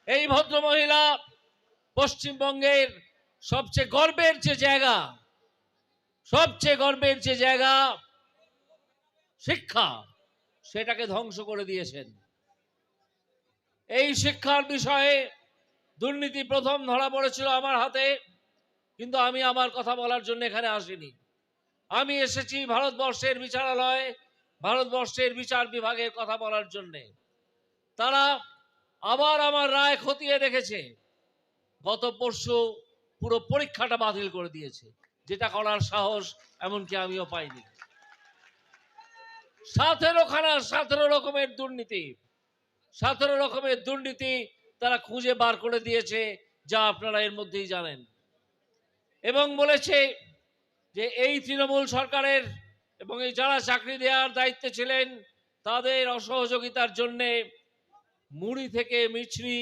এই ভদ্রমহিলা পশ্চিমবঙ্গের সবচেয়ে গর্বের যে জায়গা শিক্ষা, সেটাকে ধ্বংস করে দিয়েছেন। এই শিক্ষার বিষয়ে দুর্নীতি প্রথম ধরা পড়েছিল আমার হাতে, কিন্তু আমি আমার কথা বলার জন্য এখানে আসিনি। আমি এসেছি ভারতবর্ষের বিচারালয়, ভারতবর্ষের বিচার বিভাগের কথা বলার জন্যে। তারা আবার আমার রায় খতিয়ে দেখেছে। গত পরশু পুরো পরীক্ষাটা বাতিল করে দিয়েছে, যেটা করার সাহস এমনকি আমিও পাইনি। 17 রকমের দুর্নীতি তারা খুঁজে বার করে দিয়েছে, যা আপনারা এর মধ্যেই জানেন। এবং বলেছে যে এই তৃণমূল সরকারের এবং এই যারা চাকরি দেওয়ার দায়িত্বে ছিলেন তাদের অসহযোগিতার জন্যে মুড়ি থেকে মিছরি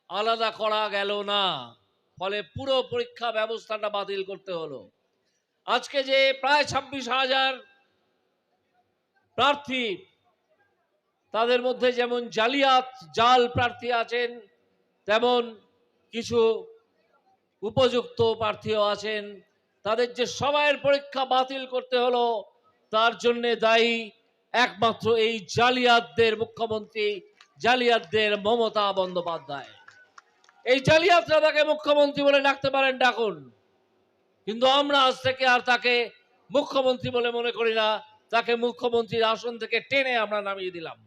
আলাদা করা গেল না, ফলে পুরো পরীক্ষা ব্যবস্থাটা বাতিল করতে হলো। আজকে যে প্রায় 26,000 প্রার্থী, তাদের মধ্যে যেমন জাল প্রার্থী আছেন, তেমন কিছু উপযুক্ত প্রার্থীও আছেন। তাদের যে সবাইয়ের পরীক্ষা বাতিল করতে হলো, তার জন্য দায়ী একমাত্র এই জালিয়াতদের মুখ্যমন্ত্রী, জালিয়াতদের মমতা বন্দ্যোপাধ্যায়। এই জালিয়াতরা তাকে মুখ্যমন্ত্রী বলে ডাকতে পারেন, ডাকুন, কিন্তু আমরা আজ থেকে আর তাকে মুখ্যমন্ত্রী বলে মনে করি না। তাকে মুখ্যমন্ত্রীর আসন থেকে টেনে আমরা নামিয়ে দিলাম।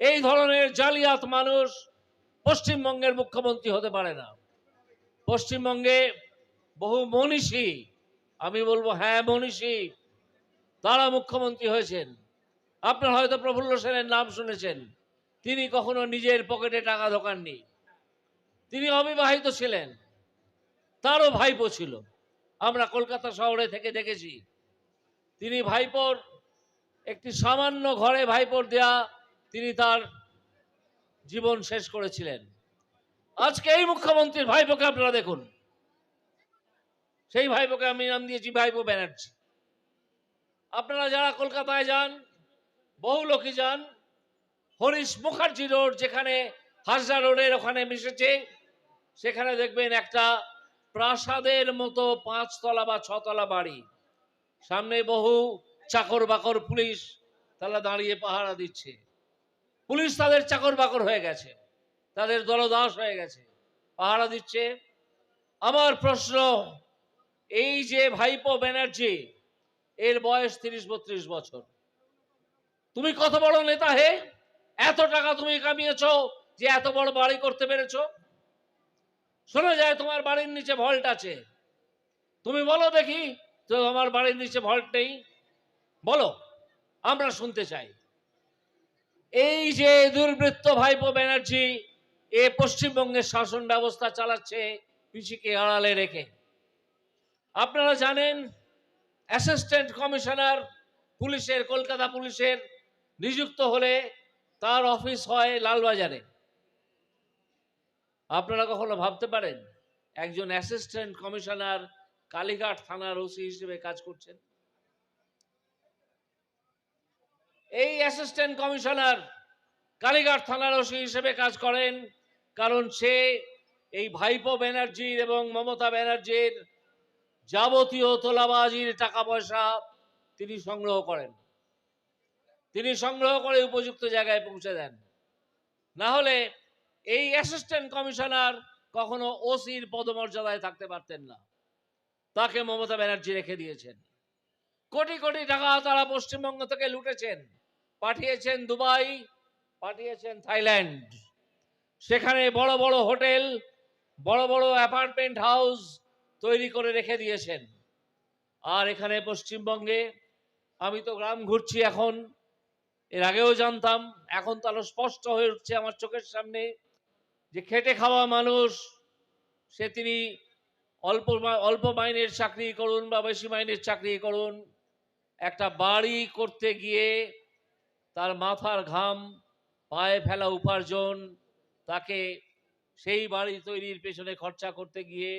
এই ধরনের জালিয়াত মানুষ পশ্চিমবঙ্গের মুখ্যমন্ত্রী হতে পারে না। পশ্চিমবঙ্গে বহু মনীষী, আমি বলবো হ্যাঁ মনীষী, তারা মুখ্যমন্ত্রী হয়েছেন। আপনারা হয়তো প্রফুল্ল সেনের নাম শুনেছেন। তিনি কখনো নিজের পকেটে টাকা ঢোকাননি। তিনি অবিবাহিত ছিলেন, তারও ভাইপো ছিল। আমরা কলকাতা শহরে থেকে দেখেছি। তিনি ভাইপোর একটি সামান্য ঘরে ভাইপোর দেয়া তিনি তার জীবন শেষ করেছিলেন। আজকে এই মুখ্যমন্ত্রীর ভাইপোকে আপনারা দেখুন। সেই ভাইপোকে আমি নাম দিয়েছি ভাইপো ব্যানার্জি। আপনারা যারা কলকাতায় যান, বহু লোকই যান, হরিশ মুখার্জি রোড, যেখানে হাজরা রোডের ওখানে মিশেছে, সেখানে দেখবেন একটা প্রাসাদের মতো 5 তলা বা 6 তলা বাড়ি। সামনে বহু চাকর বাকর পুলিশ তারা দাঁড়িয়ে পাহারা দিচ্ছে। পুলিশ তাদের চাকর বাকর হয়ে গেছে, তাদের দলদাস হয়ে গেছে, পাহারা দিচ্ছে। আমার প্রশ্ন, এই যে ভাইপো ব্যানার্জি, এর বয়স 30-32 বছর। তুমি কত বড় নেতা হে? এত টাকা তুমি কামিয়েছো যে এত বড় বাড়ি করতে পেরেছো? শোনা যায় তোমার বাড়ির নিচে ভল্ট আছে। তুমি বলো দেখি, তো আমার বাড়ির নিচে ভল্ট নেই, বলো, আমরা শুনতে চাই। এই যে দুর্বৃত্ত ভাইপো ব্যানার্জি, এ পশ্চিমবঙ্গের শাসন ব্যবস্থা চালাচ্ছে পিছিকে আড়ালে রেখে। আপনারা জানেন, অ্যাসিস্ট্যান্ট কমিশনার পুলিশের, কলকাতা পুলিশের নিযুক্ত হলে তার অফিস হয় লালবাজারে। আপনারা কখনো ভাবতে পারেন একজন অ্যাসিস্ট্যান্ট কমিশনার কালীঘাট থানার ওসি হিসেবে কাজ করছেন? এই অ্যাসিস্ট্যান্ট কমিশনার কালীঘাট থানার ওসি হিসেবে কাজ করেন কারণ সে এই ভাইপো ব্যানার্জির এবং মমতা ব্যানার্জির যাবতীয় তোলাবাজির টাকা পয়সা তিনি সংগ্রহ করেন। তিনি সংগ্রহ করে উপযুক্ত জায়গায় পৌঁছে দেন। না হলে এই অ্যাসিস্ট্যান্ট কমিশনার কখনো ওসির পদমর্যাদায় থাকতে পারতেন না। তাকে মমতা ব্যানার্জি রেখে দিয়েছেন। কোটি কোটি টাকা তারা পশ্চিমবঙ্গ থেকে লুটেছেন, পাঠিয়েছেন দুবাই, পাঠিয়েছেন থাইল্যান্ড। সেখানে বড় বড় হোটেল, বড় বড় অ্যাপার্টমেন্ট হাউস তৈরি করে রেখে দিয়েছেন। আর এখানে পশ্চিমবঙ্গে, আমি তো গ্রাম ঘুরছি এখন, এর আগেও জানতাম, এখন তো আরো স্পষ্ট হয়ে উঠছে আমার চোখের সামনে, যে খেটে খাওয়া মানুষ, সে তিনি অল্প মাইনের চাকরি করুন বা বেশি মাইনের চাকরি করুন, একটা বাড়ি করতে গিয়ে তার মাথার ঘাম, পায়ে ফেলা উপার্জন, তাকে সেই বাড়ি তৈরির পেছনে খরচা করতে গিয়ে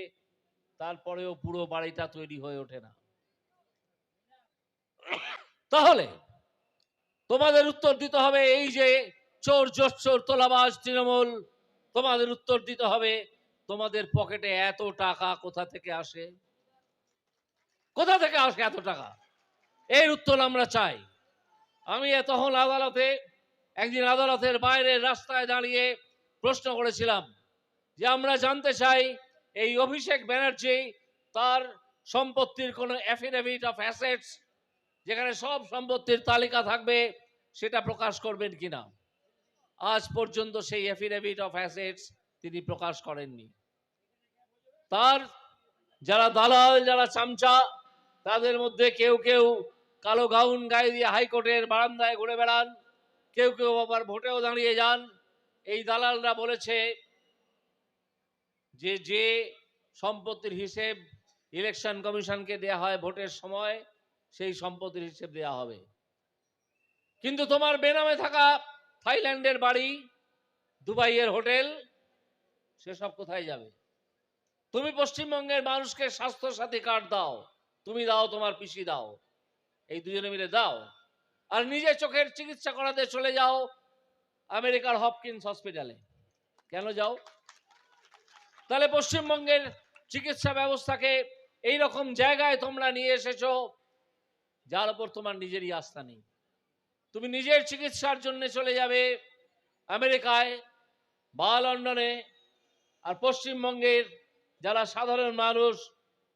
তারপরেও পুরো বাড়িটা তৈরি হয়ে ওঠে না। তাহলে তোমাদের উত্তর দিতে হবে, এই যে চোর জোচ্চোর তোলাবাজ তৃণমূল, তোমাদের উত্তর দিতে হবে তোমাদের পকেটে এত টাকা কোথা থেকে আসে, কোথা থেকে আসে এত টাকা, এর উত্তর আমরা চাই। আমি তখন একদিন আদালতের বাইরে রাস্তায় দাঁড়িয়ে প্রশ্ন করেছিলাম যে আমরা জানতে চাই এই অভিষেক ব্যানার্জি তার সম্পত্তির কোনো অ্যাফিডেভিট অফ অ্যাসেটস, যেখানে সব সম্পত্তির তালিকা থাকবে, সেটা প্রকাশ করবেন কিনা। আজ পর্যন্ত সেই অ্যাফিডেভিট অফ অ্যাসেটস তিনি প্রকাশ করেননি। তার যারা দালাল, যারা চামচা, তাদের মধ্যে কেউ কেউ কালো গাউন গায়ে দিয়ে হাইকোর্টের বারান্দায় ঘুরে বেড়ান, কেউ কেউ আবার ভোটেও দাঁড়িয়ে যান। এই দালালরা বলেছে যে যে সম্পত্তির হিসেব ইলেকশন কমিশনকে দেয়া হয় ভোটের সময়, সেই সম্পত্তির হিসেব দেয়া হবে। কিন্তু তোমার বেনামে থাকা থাইল্যান্ডের বাড়ি, দুবাইয়ের হোটেল, সেসব কোথায় যাবে? তুমি পশ্চিমবঙ্গের মানুষকে স্বাস্থ্য সাথী কার্ড দাও, তুমি দাও, তোমার পিসি দাও, এই দুজনে মিলে দাও, আর নিজে চোখের চিকিৎসা করাতে চলে যাও আমেরিকার হপকিন্স হসপিটালে। কেন যাও? তাহলে পশ্চিমবঙ্গের চিকিৎসা ব্যবস্থাকে এই রকম জায়গায় তোমরা নিয়ে এসেছো যার উপর তোমার নিজেরই আস্থা নেই। তুমি নিজের চিকিৎসার জন্য চলে যাবে আমেরিকায় বা লন্ডনে, আর পশ্চিমবঙ্গের যারা সাধারণ মানুষ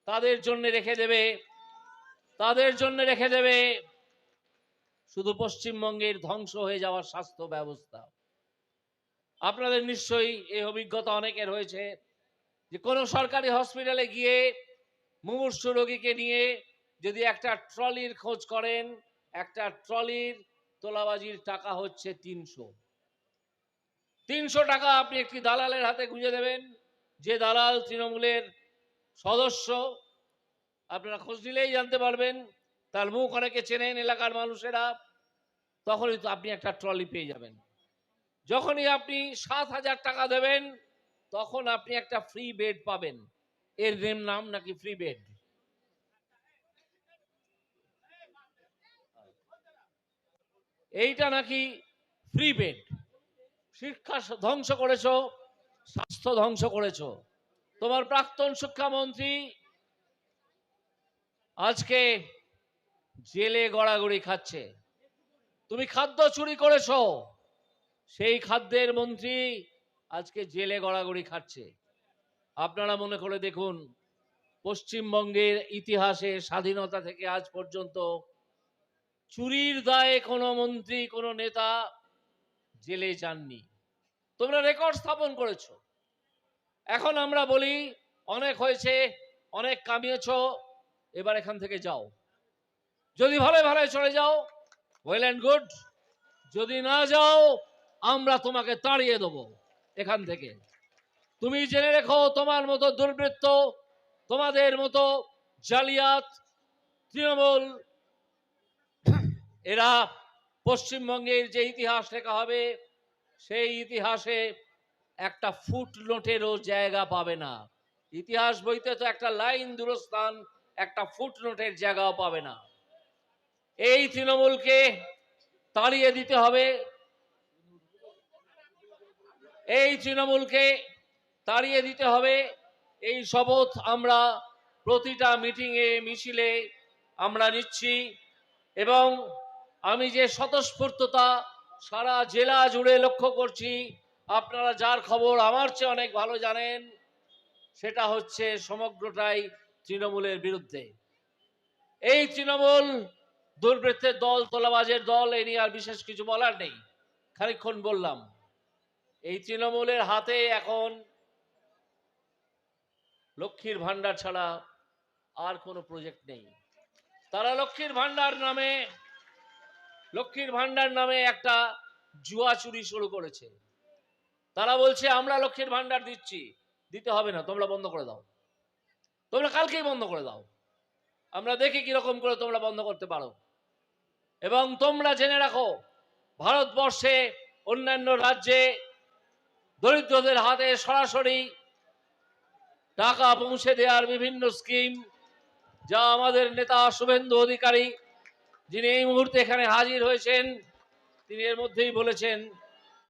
তাদের জন্য রেখে দেবে শুধু পশ্চিমবঙ্গের ধ্বংস হয়ে যাওয়ার স্বাস্থ্য ব্যবস্থা। আপনাদের নিশ্চয়ই এই অভিজ্ঞতা অনেকের হয়েছে যে কোনো সরকারি হসপিটালে গিয়ে মুমূর্ষু রোগীকে নিয়ে যদি একটা ট্রলির খোঁজ করেন, একটা ট্রলির তোলাবাজির টাকা হচ্ছে 300 টাকা। আপনি একটি দালালের হাতে গুঁজে দেবেন, যে দালাল তৃণমূলের সদস্য, আপনারা খোঁজ নিলেই জানতে পারবেন, তার মুখ অনেকে চেনেন এলাকার মানুষেরা, তখনই তো আপনি একটা ট্রলি পেয়ে যাবেন। যখনই আপনি 7,000 টাকা দেবেন, তখন আপনি একটা ফ্রি বেড পাবেন। এর নাম নাকি ফ্রি বেড। এইটা নাকি ফ্রি বেড। শিক্ষা ধ্বংস করেছো, স্বাস্থ্য ধ্বংস করেছো। তোমার প্রাক্তন শিক্ষামন্ত্রী আজকে জেলে গড়াগড়ি খাচ্ছে। তুমি খাদ্য চুরি করেছো, সেই খাদ্যের মন্ত্রী আজকে জেলে গড়াগড়ি খাচ্ছে। আপনারা মনে করে দেখুন, পশ্চিমবঙ্গের ইতিহাসে স্বাধীনতা থেকে আজ পর্যন্ত চুরির দায়ে কোনো মন্ত্রী, কোনো নেতা জেলে যাননি। তোমরা রেকর্ড স্থাপন করেছো। এখন আমরা বলি অনেক হয়েছে, অনেক কামিয়েছো, এবার এখান থেকে যাও। যদি ভালো ভালো চলে যাও, ওয়েল অ্যান্ড গুড। যদি না যাও, আমরা তোমাকে তাড়িয়ে দেবো এখান থেকে। তুমি জেনে রেখো, তোমার মতো দুর্বৃত্ত, তোমাদের মতো জালিয়াত, তৃণমূল, এরা পশ্চিমবঙ্গের যে ইতিহাস লেখা হবে, সেই ইতিহাসে একটা ফুটনোটেরও জায়গা পাবে না। ইতিহাস বইতে তো একটা লাইন দূরস্থান, একটা ফুটনোটের জায়গাও পাবে না। এই তৃণমূলকে তাড়িয়ে দিতে হবে, এই তৃণমূলকে তাড়িয়ে দিতে হবে। এই শপথ আমরা প্রতিটা মিটিংয়ে, মিছিলে আমরা নিচ্ছি। এবং আমি যে স্বতঃস্ফূর্ততা সারা জেলা জুড়ে লক্ষ্য করছি, আপনারা যার খবর আমার চেয়ে অনেক ভালো জানেন, সেটা হচ্ছে সমগ্রটাই তৃণমূলের বিরুদ্ধে। এই তৃণমূল দুর্বৃত্তের দল, তোলাবাজের দল, এ নিয়ে আর বিশেষ কিছু বলার নেই, খানিকক্ষণ বললাম। এই তৃণমূলের হাতে এখন লক্ষ্মীর ভান্ডার ছাড়া আর কোনো প্রজেক্ট নেই। তারা লক্ষ্মীর ভান্ডার নামে একটা জুয়া চুরি শুরু করেছে। তারা বলছে আমরা লক্ষ্মীর ভান্ডার দিচ্ছি, দিতে হবে না, তোমরা বন্ধ করে দাও, তোমরা কালকেই বন্ধ করে দাও, আমরা দেখি কিরকম করে তোমরা বন্ধ করতে পারো। এবং তোমরা জেনে রাখো, ভারতবর্ষে অন্যান্য রাজ্যে দরিদ্রদের হাতে সরাসরি টাকা পৌঁছে দেওয়ার বিভিন্ন স্কিম, যা আমাদের নেতা শুভেন্দু অধিকারী, যিনি এই মুহূর্তে এখানে হাজির হয়েছেন, তিনি এর মধ্যেই বলেছেন